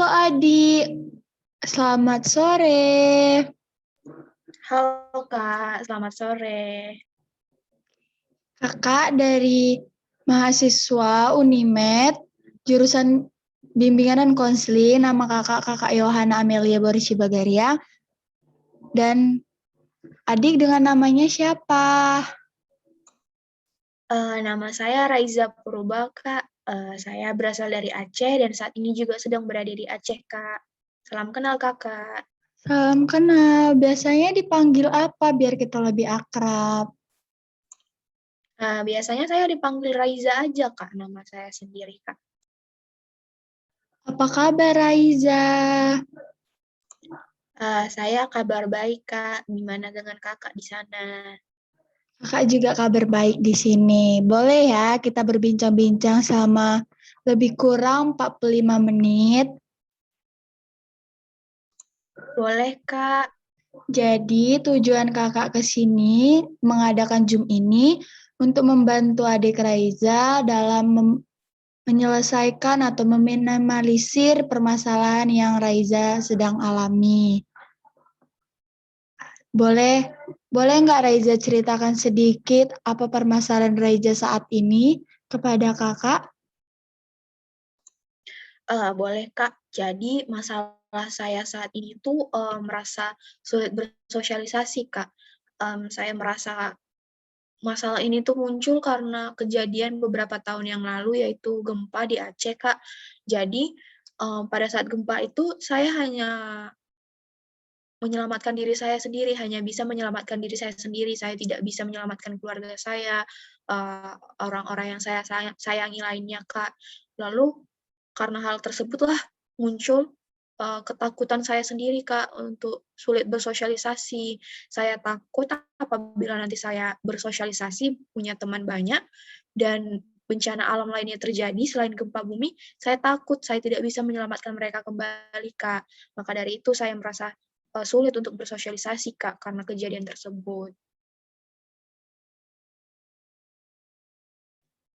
Halo Adi, selamat sore. Halo Kak, selamat sore. Kakak dari mahasiswa Unimed, jurusan Bimbingan dan Konseling, nama kakak Yohana Amelia Borisi Bagaria, dan adik dengan namanya siapa? Nama saya Raiza Purba, Kak. Saya berasal dari Aceh dan saat ini juga sedang berada di Aceh, Kak. Salam kenal, Kakak. Salam kenal, biasanya dipanggil apa biar kita lebih akrab? Biasanya saya dipanggil Raiza aja, Kak, nama saya sendiri, Kak. Apa kabar Raiza? Saya kabar baik, Kak. Gimana dengan Kakak di sana? Kakak juga kabar baik di sini. Boleh ya kita berbincang-bincang selama lebih kurang 45 menit. Boleh, Kak. Jadi tujuan kakak ke sini mengadakan Zoom ini untuk membantu adik Raiza dalam menyelesaikan atau meminimalisir permasalahan yang Raiza sedang alami. Boleh boleh nggak Raiza ceritakan sedikit apa permasalahan Raiza saat ini kepada kakak? Boleh, Kak. Jadi masalah saya saat ini tuh merasa sulit bersosialisasi, Kak. Saya merasa masalah ini tuh muncul karena kejadian beberapa tahun yang lalu, yaitu gempa di Aceh, Kak. Jadi, pada saat gempa itu saya hanya menyelamatkan diri saya sendiri, hanya bisa menyelamatkan diri saya sendiri, saya tidak bisa menyelamatkan keluarga saya, orang-orang yang saya sayangi lainnya, Kak. Lalu karena hal tersebutlah muncul, ketakutan saya sendiri, Kak, untuk sulit bersosialisasi. Saya takut apabila nanti saya bersosialisasi, punya teman banyak, dan bencana alam lainnya terjadi selain gempa bumi, saya takut saya tidak bisa menyelamatkan mereka kembali, Kak. Maka dari itu saya merasa, sulit untuk bersosialisasi, Kak, karena kejadian tersebut.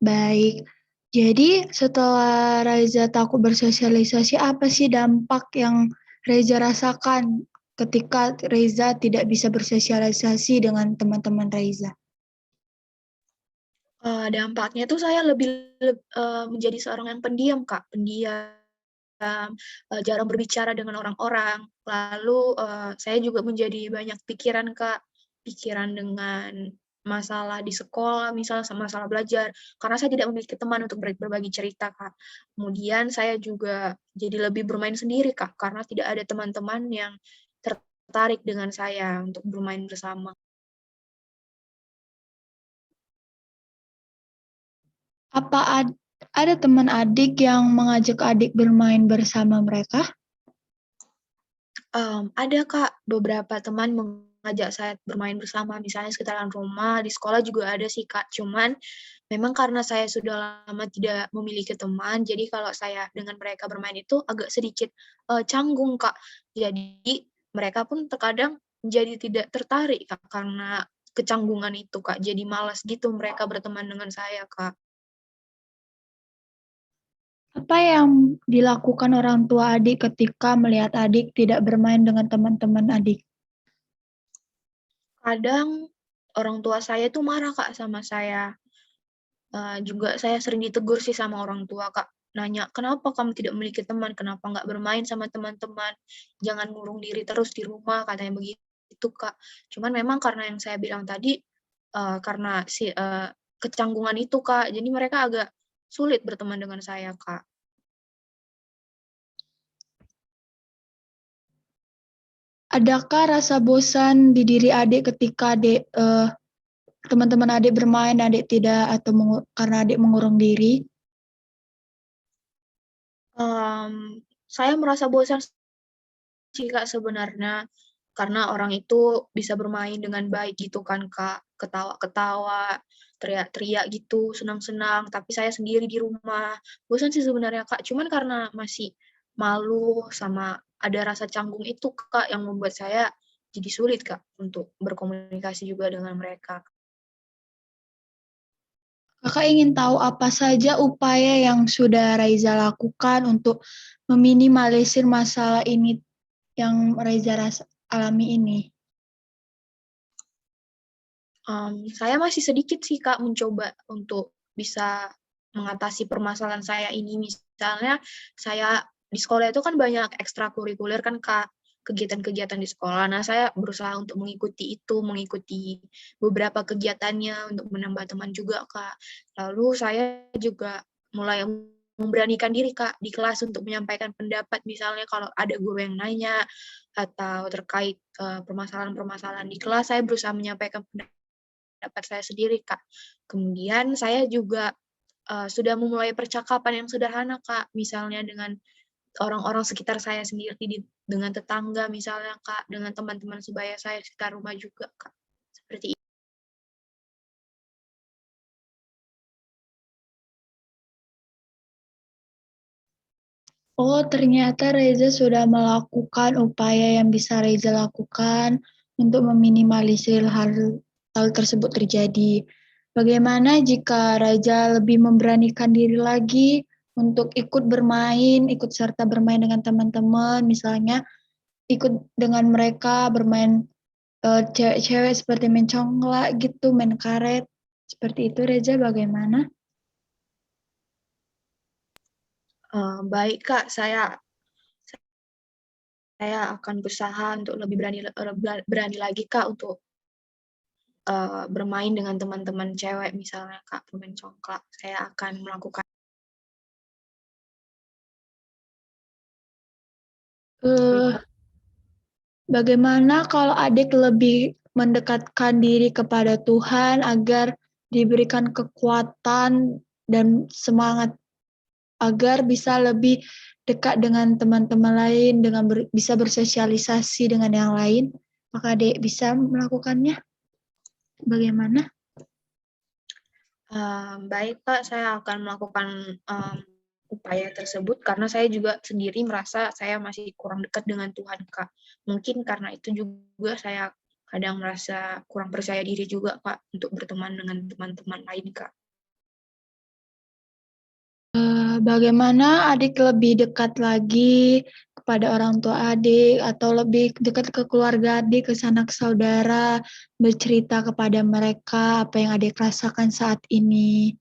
Baik. Jadi setelah Raiza takut bersosialisasi, apa sih dampak yang Reza rasakan ketika Reza tidak bisa bersosialisasi dengan teman-teman Reza? Dampaknya tuh saya lebih menjadi seorang yang pendiam, Kak, pendiam, jarang berbicara dengan orang-orang. Lalu, saya juga menjadi banyak pikiran, Kak, pikiran dengan masalah di sekolah, misalnya masalah belajar, karena saya tidak memiliki teman untuk berbagi cerita, Kak. Kemudian saya juga jadi lebih bermain sendiri, Kak, karena tidak ada teman-teman yang tertarik dengan saya untuk bermain bersama. Apa ada teman adik yang mengajak adik bermain bersama mereka? Ada Kak, beberapa teman mengajak saya bermain bersama, misalnya sekitaran rumah, di sekolah juga ada sih Kak, cuman memang karena saya sudah lama tidak memiliki teman, jadi kalau saya dengan mereka bermain itu agak sedikit, canggung Kak. Jadi mereka pun terkadang jadi tidak tertarik Kak, karena kecanggungan itu Kak, jadi malas gitu mereka berteman dengan saya Kak. Apa yang dilakukan orang tua adik ketika melihat adik tidak bermain dengan teman-teman adik? Kadang orang tua saya tuh marah Kak sama saya. Juga saya sering ditegur sih sama orang tua, Kak. Nanya, "Kenapa kamu tidak memiliki teman? Kenapa nggak bermain sama teman-teman? Jangan ngurung diri terus di rumah," katanya begitu, Kak. Cuman memang karena yang saya bilang tadi, karena kecanggungan itu, Kak, jadi mereka agak sulit berteman dengan saya, Kak. Adakah rasa bosan di diri adik ketika teman-teman adik bermain, adik tidak atau karena adik mengurung diri? Saya merasa bosan sih, Kak, sebenarnya, karena orang itu bisa bermain dengan baik gitu kan, Kak, ketawa-ketawa, teriak-teriak gitu, senang-senang, tapi saya sendiri di rumah. Bosan sih sebenarnya, Kak, cuman karena masih malu sama ada rasa canggung itu, Kak, yang membuat saya jadi sulit, Kak, untuk berkomunikasi juga dengan mereka. Kakak ingin tahu apa saja upaya yang sudah Raiza lakukan untuk meminimalisir masalah ini yang Raiza alami ini. Saya masih sedikit sih Kak mencoba untuk bisa mengatasi permasalahan saya ini. Misalnya saya di sekolah itu kan banyak ekstrakurikuler kan Kak, kegiatan-kegiatan di sekolah. Nah, saya berusaha untuk mengikuti itu, mengikuti beberapa kegiatannya untuk menambah teman juga Kak. Lalu saya juga mulai memberanikan diri Kak di kelas untuk menyampaikan pendapat, misalnya kalau ada guru yang nanya atau terkait permasalahan-permasalahan di kelas, saya berusaha menyampaikan pendapat saya sendiri, Kak. Kemudian saya juga sudah memulai percakapan yang sederhana, Kak. Misalnya dengan orang-orang sekitar saya sendiri, dengan tetangga misalnya, Kak, dengan teman-teman sebaya saya sekitar rumah juga, Kak. Seperti itu. Oh, ternyata Reza sudah melakukan upaya yang bisa Reza lakukan untuk meminimalisir hal tersebut terjadi. Bagaimana jika Reza lebih memberanikan diri lagi untuk ikut bermain, ikut serta bermain dengan teman-teman, misalnya ikut dengan mereka bermain cewek-cewek seperti main congklak gitu, main karet, seperti itu Reza bagaimana? Baik, Kak, saya akan berusaha untuk lebih berani lagi, Kak, untuk bermain dengan teman-teman cewek misalnya, Kak, bermain congklak. Saya akan melakukan. Uh, Bagaimana kalau adik lebih mendekatkan diri kepada Tuhan agar diberikan kekuatan dan semangat agar bisa lebih dekat dengan teman-teman lain, dengan bisa bersosialisasi dengan yang lain? Maka adik bisa melakukannya? Bagaimana? Baik, Kak, saya akan melakukan upaya tersebut karena saya juga sendiri merasa saya masih kurang dekat dengan Tuhan, Kak. Mungkin karena itu juga saya kadang merasa kurang percaya diri juga, Kak, untuk berteman dengan teman-teman lain, Kak. Bagaimana adik lebih dekat lagi kepada orang tua adik atau lebih dekat ke keluarga adik, ke sanak saudara, bercerita kepada mereka apa yang adik rasakan saat ini?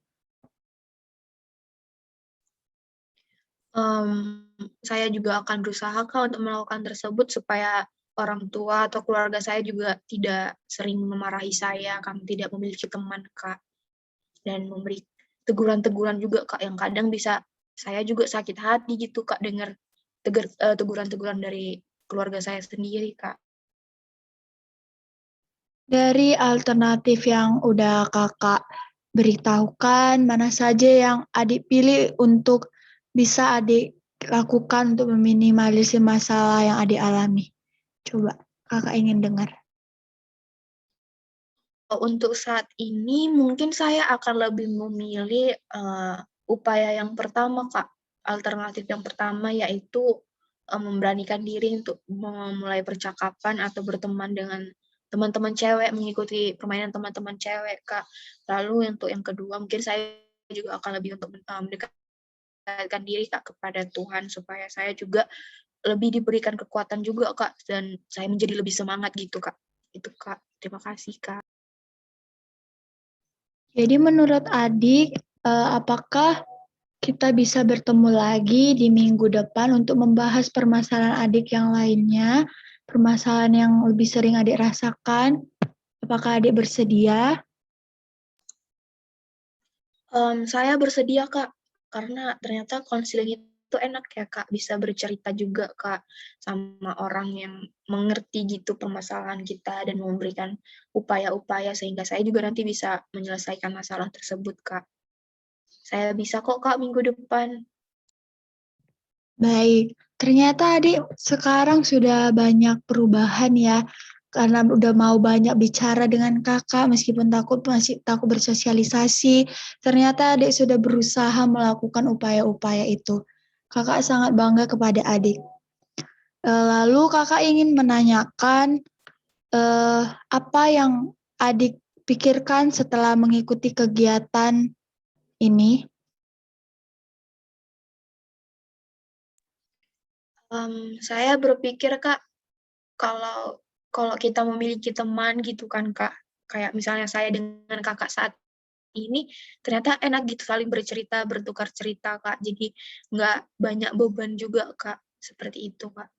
Saya juga akan berusaha, Kak, untuk melakukan tersebut supaya orang tua atau keluarga saya juga tidak sering memarahi saya, kami tidak memiliki teman, Kak, dan memberi teguran-teguran juga, Kak, yang kadang bisa saya juga sakit hati gitu, Kak, dengar teguran-teguran dari keluarga saya sendiri, Kak. Dari alternatif yang udah kakak beritahukan, mana saja yang adik pilih untuk bisa adik lakukan untuk meminimalisir masalah yang adik alami? Coba kakak ingin dengar. Untuk saat ini mungkin saya akan lebih memilih upaya yang pertama, Kak. Alternatif yang pertama yaitu memberanikan diri untuk memulai percakapan atau berteman dengan teman-teman cewek, mengikuti permainan teman-teman cewek, Kak. Lalu untuk yang kedua mungkin saya juga akan lebih untuk mendekatkan diri, Kak, kepada Tuhan supaya saya juga lebih diberikan kekuatan juga, Kak, dan saya menjadi lebih semangat gitu, Kak. Itu, Kak. Terima kasih, Kak. Jadi menurut adik, apakah kita bisa bertemu lagi di minggu depan untuk membahas permasalahan adik yang lainnya, permasalahan yang lebih sering adik rasakan? Apakah adik bersedia? Saya bersedia, Kak, karena ternyata konseling itu enak ya, Kak, bisa bercerita juga, Kak, sama orang yang mengerti gitu permasalahan kita dan memberikan upaya-upaya sehingga saya juga nanti bisa menyelesaikan masalah tersebut, Kak. Saya bisa kok, Kak, minggu depan. Baik, ternyata adik sekarang sudah banyak perubahan ya, karena udah mau banyak bicara dengan kakak meskipun masih takut bersosialisasi. Ternyata adik sudah berusaha melakukan upaya-upaya itu. Kakak sangat bangga kepada adik. Lalu kakak ingin menanyakan apa yang adik pikirkan setelah mengikuti kegiatan ini? Saya berpikir Kak, kalau kalau kita memiliki teman gitu kan Kak, kayak misalnya saya dengan Kakak saat ini, ternyata enak gitu saling bercerita, bertukar cerita Kak, jadi nggak banyak beban juga Kak, seperti itu Kak.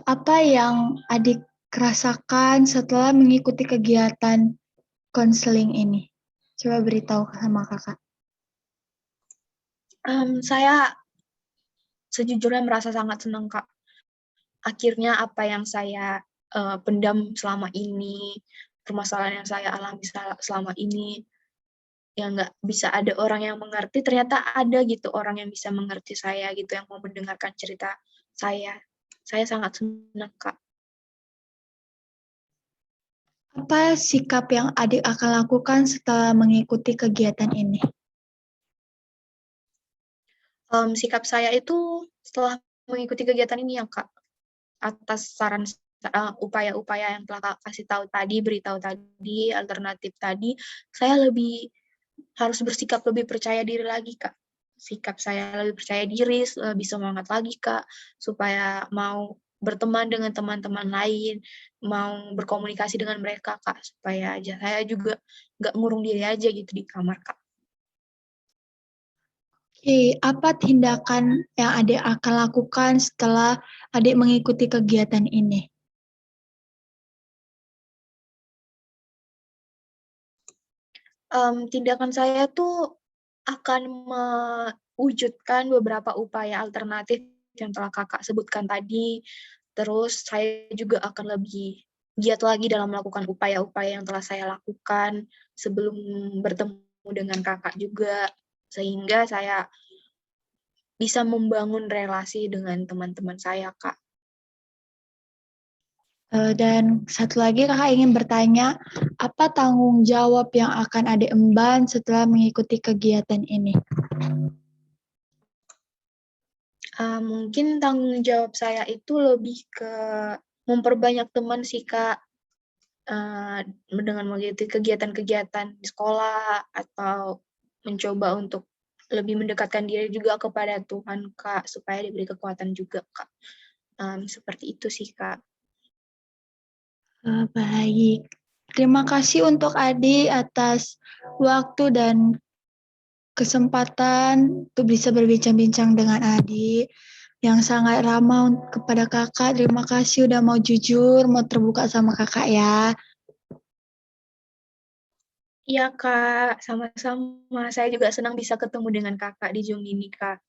Apa yang adik rasakan setelah mengikuti kegiatan konseling ini? Coba beritahu sama kakak. Saya sejujurnya merasa sangat senang Kak. Akhirnya apa yang saya pendam selama ini, permasalahan yang saya alami selama ini, yang nggak bisa ada orang yang mengerti, ternyata ada gitu orang yang bisa mengerti saya gitu, yang mau mendengarkan cerita saya. Saya sangat senang Kak. Apa sikap yang adik akan lakukan setelah mengikuti kegiatan ini? Sikap saya itu setelah mengikuti kegiatan ini ya Kak, atas saran upaya-upaya yang telah Kak kasih tahu tadi, beritahu tadi, alternatif tadi, saya lebih harus bersikap lebih percaya diri lagi Kak. Sikap saya lebih percaya diri, lebih semangat lagi Kak, supaya mau berteman dengan teman-teman lain, mau berkomunikasi dengan mereka Kak, supaya aja saya juga nggak ngurung diri aja gitu di kamar Kak. Oke, apa tindakan yang adik akan lakukan setelah adik mengikuti kegiatan ini? Tindakan saya tuh akan mewujudkan beberapa upaya alternatif yang telah Kakak sebutkan tadi, terus saya juga akan lebih giat lagi dalam melakukan upaya-upaya yang telah saya lakukan sebelum bertemu dengan Kakak juga, sehingga saya bisa membangun relasi dengan teman-teman saya, Kak. Dan satu lagi kakak ingin bertanya, apa tanggung jawab yang akan adik emban setelah mengikuti kegiatan ini? Mungkin tanggung jawab saya itu lebih ke memperbanyak teman sih, Kak. Dengan mengikuti kegiatan-kegiatan di sekolah atau mencoba untuk lebih mendekatkan diri juga kepada Tuhan, Kak, supaya diberi kekuatan juga, Kak. Seperti itu sih, Kak. Baik, terima kasih untuk adik atas waktu dan kesempatan untuk bisa berbincang-bincang dengan adik yang sangat ramah kepada kakak. Terima kasih udah mau jujur, mau terbuka sama kakak ya. Iya, Kak, sama-sama. Saya juga senang bisa ketemu dengan Kakak di Zoom ini, Kak.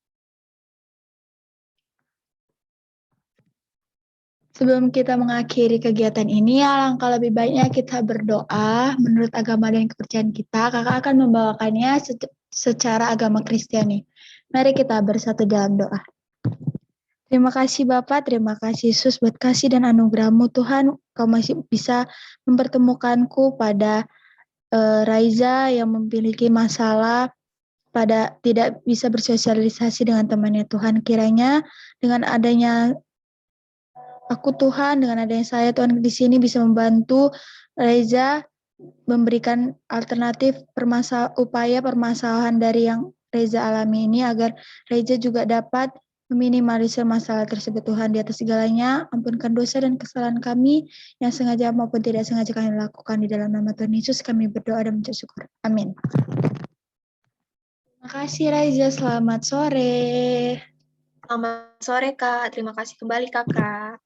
Sebelum kita mengakhiri kegiatan ini, alangkah lebih baiknya kita berdoa menurut agama dan kepercayaan kita. Kakak akan membawakannya secara agama Kristiani. Mari kita bersatu dalam doa. Terima kasih Bapak, terima kasih Yesus buat kasih dan anugerah-Mu Tuhan. Kau masih bisa mempertemukanku pada Raiza yang memiliki masalah pada tidak bisa bersosialisasi dengan temannya Tuhan. Kiranya dengan adanya aku Tuhan, dengan adanya saya Tuhan di sini bisa membantu Reza memberikan alternatif upaya permasalahan dari yang Reza alami ini agar Reza juga dapat meminimalisir masalah tersebut. Tuhan, di atas segalanya ampunkan dosa dan kesalahan kami yang sengaja maupun tidak sengaja kami lakukan. Di dalam nama Tuhan Yesus kami berdoa dan mengucap syukur. Amin. Terima kasih Reza, selamat sore. Selamat sore, Kak. Terima kasih kembali, Kakak.